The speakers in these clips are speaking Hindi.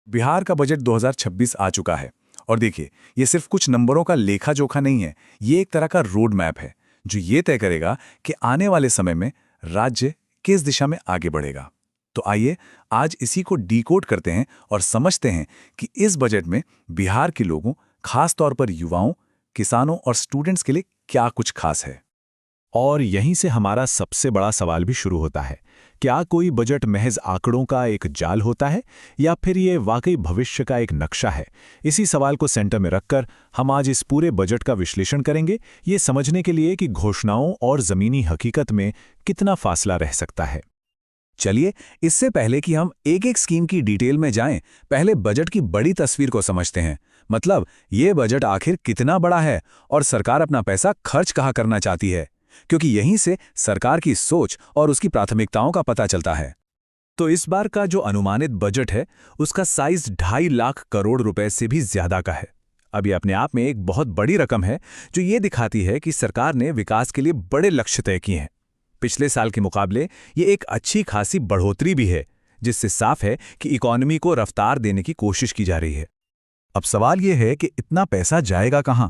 बिहार का बजट 2026 आ चुका है। और देखिए, ये सिर्फ कुछ नंबरों का लेखा जोखा नहीं है, ये एक तरह का रोड मैप है जो ये तय करेगा कि आने वाले समय में राज्य किस दिशा में आगे बढ़ेगा। तो आइए आज इसी को डिकोड करते हैं और समझते हैं कि इस बजट में बिहार के लोगों, खास तौर पर युवाओं, किसानों और स्टूडेंट्स के लिए क्या कुछ खास है। और यहीं से हमारा सबसे बड़ा सवाल भी शुरू होता है। क्या कोई बजट महज आंकड़ों का एक जाल होता है या फिर ये वाकई भविष्य का एक नक्शा है? इसी सवाल को सेंटर में रखकर हम आज इस पूरे बजट का विश्लेषण करेंगे, ये समझने के लिए कि घोषणाओं और जमीनी हकीकत में कितना फासला रह सकता है। चलिए, इससे पहले कि हम एक एक स्कीम की डिटेल में जाएं, पहले बजट की बड़ी तस्वीर को समझते हैं। मतलब, ये बजट आखिर कितना बड़ा है और सरकार अपना पैसा खर्च कहाँ करना चाहती है, क्योंकि यहीं से सरकार की सोच और उसकी प्राथमिकताओं का पता चलता है। तो इस बार का जो अनुमानित बजट है, उसका साइज 2.5 लाख करोड़ रुपए से भी ज्यादा का है। अब ये अपने आप में एक बहुत बड़ी रकम है, जो ये दिखाती है कि सरकार ने विकास के लिए बड़े लक्ष्य तय किए हैं। पिछले साल के मुकाबले ये एक अच्छी खासी बढ़ोतरी भी है, जिससे साफ है कि इकोनॉमी को रफ्तार देने की कोशिश की जा रही है। अब सवाल यह है कि इतना पैसा जाएगा कहां?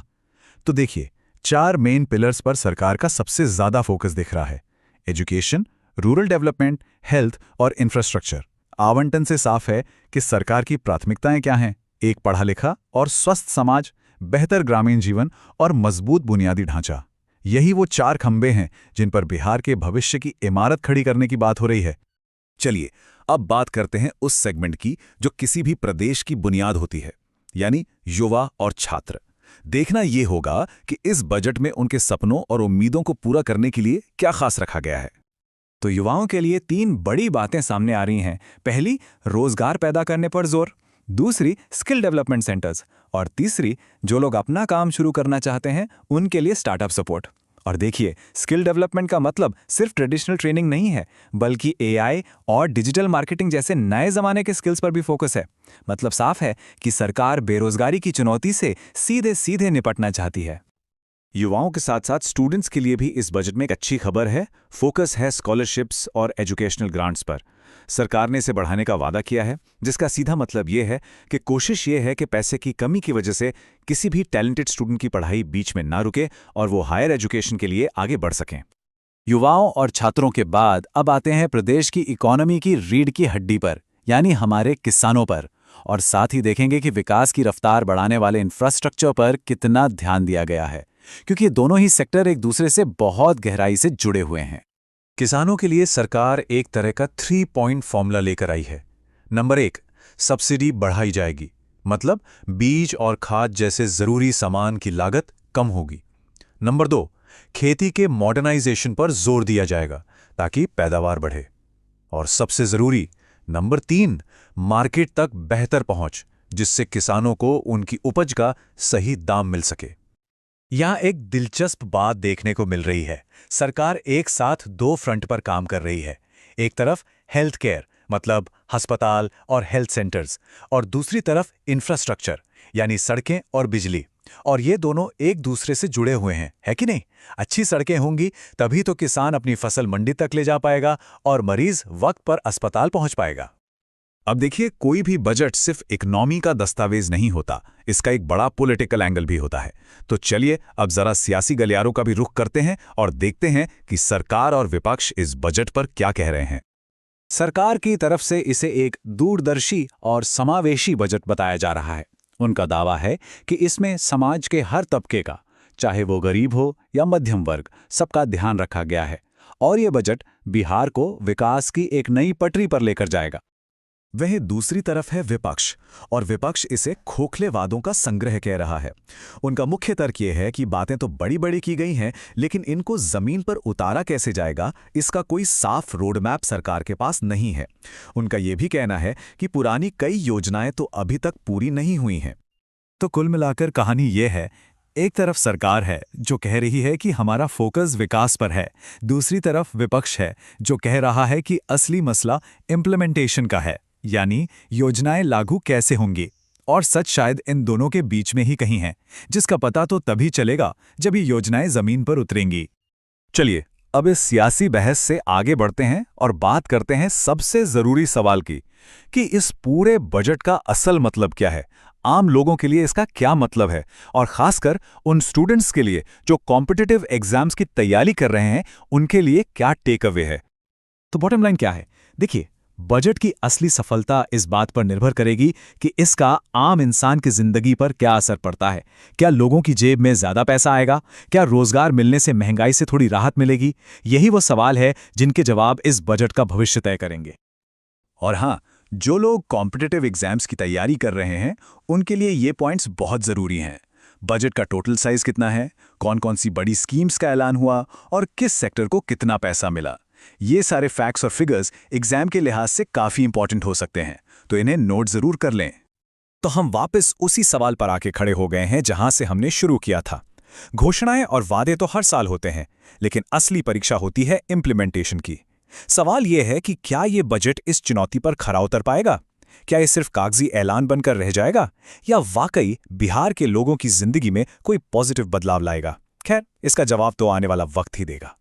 तो देखिए, 4 मेन पिलर्स पर सरकार का सबसे ज्यादा फोकस दिख रहा है: एजुकेशन, रूरल डेवलपमेंट, हेल्थ और इंफ्रास्ट्रक्चर। आवंटन से साफ है कि सरकार की प्राथमिकताएं क्या हैं: एक पढ़ा लिखा और स्वस्थ समाज, बेहतर ग्रामीण जीवन और मजबूत बुनियादी ढांचा। यही वो 4 खंबे हैं जिन पर बिहार के भविष्य की इमारत खड़ी करने की बात हो रही है। चलिए, अब बात करते हैं उस सेगमेंट की जो किसी भी प्रदेश की बुनियाद होती है, यानी युवा और छात्र। देखना यह होगा कि इस बजट में उनके सपनों और उम्मीदों को पूरा करने के लिए क्या खास रखा गया है। तो युवाओं के लिए 3 बड़ी बातें सामने आ रही हैं। पहली, रोजगार पैदा करने पर जोर। दूसरी, स्किल डेवलपमेंट सेंटर्स। और तीसरी, जो लोग अपना काम शुरू करना चाहते हैं उनके लिए स्टार्टअप सपोर्ट। और देखिए, स्किल डेवलपमेंट का मतलब सिर्फ ट्रेडिशनल ट्रेनिंग नहीं है, बल्कि एआई और डिजिटल मार्केटिंग जैसे नए जमाने के स्किल्स पर भी फोकस है। मतलब साफ है कि सरकार बेरोजगारी की चुनौती से सीधे सीधे निपटना चाहती है। युवाओं के साथ साथ स्टूडेंट्स के लिए भी इस बजट में एक अच्छी खबर है। फोकस है स्कॉलरशिप्स और एजुकेशनल ग्रांट्स पर। सरकार ने इसे बढ़ाने का वादा किया है, जिसका सीधा मतलब ये है कि कोशिश ये है कि पैसे की कमी की वजह से किसी भी टैलेंटेड स्टूडेंट की पढ़ाई बीच में ना रुके और वो हायर एजुकेशन के लिए आगे बढ़ सकें। युवाओं और छात्रों के बाद अब आते हैं प्रदेश की इकोनॉमी की रीढ़ की हड्डी पर, यानी हमारे किसानों पर। और साथ ही देखेंगे कि विकास की रफ्तार बढ़ाने वाले इंफ्रास्ट्रक्चर पर कितना ध्यान दिया गया है, क्योंकि ये दोनों ही सेक्टर एक दूसरे से बहुत गहराई से जुड़े हुए हैं। किसानों के लिए सरकार एक तरह का 3 पॉइंट फॉर्मूला लेकर आई है। नंबर 1, सब्सिडी बढ़ाई जाएगी। मतलब बीज और खाद जैसे जरूरी सामान की लागत कम होगी। नंबर 2, खेती के मॉडर्नाइजेशन पर जोर दिया जाएगा ताकि पैदावार बढ़े। और सबसे जरूरी, नंबर 3, मार्केट तक बेहतर पहुंच, जिससे किसानों को उनकी उपज का सही दाम मिल सके। यहां एक दिलचस्प बात देखने को मिल रही है। सरकार एक साथ 2 फ्रंट पर काम कर रही है। एक तरफ हेल्थ केयर, मतलब अस्पताल और हेल्थ सेंटर्स, और दूसरी तरफ इंफ्रास्ट्रक्चर, यानी सड़कें और बिजली। और ये दोनों एक दूसरे से जुड़े हुए हैं, है कि नहीं? अच्छी सड़कें होंगी तभी तो किसान अपनी फसल मंडी तक ले जा पाएगा और मरीज वक्त पर अस्पताल पहुंच पाएगा। अब देखिए, कोई भी बजट सिर्फ इकोनॉमी का दस्तावेज नहीं होता, इसका एक बड़ा पॉलिटिकल एंगल भी होता है। तो चलिए अब जरा सियासी गलियारों का भी रुख करते हैं और देखते हैं कि सरकार और विपक्ष इस बजट पर क्या कह रहे हैं। सरकार की तरफ से इसे एक दूरदर्शी और समावेशी बजट बताया जा रहा है। उनका दावा है कि इसमें समाज के हर तबके का, चाहे वो गरीब हो या मध्यम वर्ग, सबका ध्यान रखा गया है। और ये बजट बिहार को विकास की एक नई पटरी पर लेकर जाएगा। वह दूसरी तरफ है विपक्ष, और विपक्ष इसे खोखले वादों का संग्रह कह रहा है। उनका मुख्य तर्क यह है कि बातें तो बड़ी बड़ी की गई हैं, लेकिन इनको जमीन पर उतारा कैसे जाएगा, इसका कोई साफ रोड मैप सरकार के पास नहीं है। उनका यह भी कहना है कि पुरानी कई योजनाएं तो अभी तक पूरी नहीं हुई हैं। तो कुल मिलाकर कहानी यह है, एक तरफ सरकार है जो कह रही है कि हमारा फोकस विकास पर है, दूसरी तरफ विपक्ष है जो कह रहा है कि असली मसला इम्प्लीमेंटेशन का है, यानी योजनाएं लागू कैसे होंगी। और सच शायद इन दोनों के बीच में ही कहीं है, जिसका पता तो तभी चलेगा जब ये योजनाएं जमीन पर उतरेंगी। चलिए अब इस सियासी बहस से आगे बढ़ते हैं और बात करते हैं सबसे जरूरी सवाल की कि इस पूरे बजट का असल मतलब क्या है, आम लोगों के लिए इसका क्या मतलब है, और खासकर उन स्टूडेंट्स के लिए जो कॉम्पिटिटिव एग्जाम्स की तैयारी कर रहे हैं, उनके लिए क्या टेक अवे है। तो बॉटम लाइन क्या है? देखिए, बजट की असली सफलता इस बात पर निर्भर करेगी कि इसका आम इंसान की जिंदगी पर क्या असर पड़ता है। क्या लोगों की जेब में ज्यादा पैसा आएगा? क्या रोजगार मिलने से महंगाई से थोड़ी राहत मिलेगी? यही वो सवाल है जिनके जवाब इस बजट का भविष्य तय करेंगे। और हाँ, जो लोग कॉम्पिटिटिव एग्जाम्स की तैयारी कर रहे हैं, उनके लिए ये पॉइंट्स बहुत ज़रूरी हैं। बजट का टोटल साइज कितना है, कौन कौन सी बड़ी स्कीम्स का ऐलान हुआ और किस सेक्टर को कितना पैसा मिला, ये सारे फैक्ट्स और फिगर्स एग्जाम के लिहाज से काफ़ी इंपॉर्टेंट हो सकते हैं, तो इन्हें नोट ज़रूर कर लें। तो हम वापस उसी सवाल पर आके खड़े हो गए हैं जहां से हमने शुरू किया था। घोषणाएं और वादे तो हर साल होते हैं, लेकिन असली परीक्षा होती है इम्प्लीमेंटेशन की। सवाल यह है कि क्या ये बजट इस चुनौती पर खरा उतर पाएगा? क्या ये सिर्फ कागजी ऐलान बनकर रह जाएगा, या वाकई बिहार के लोगों की जिंदगी में कोई पॉजिटिव बदलाव लाएगा? खैर, इसका जवाब तो आने वाला वक्त ही देगा।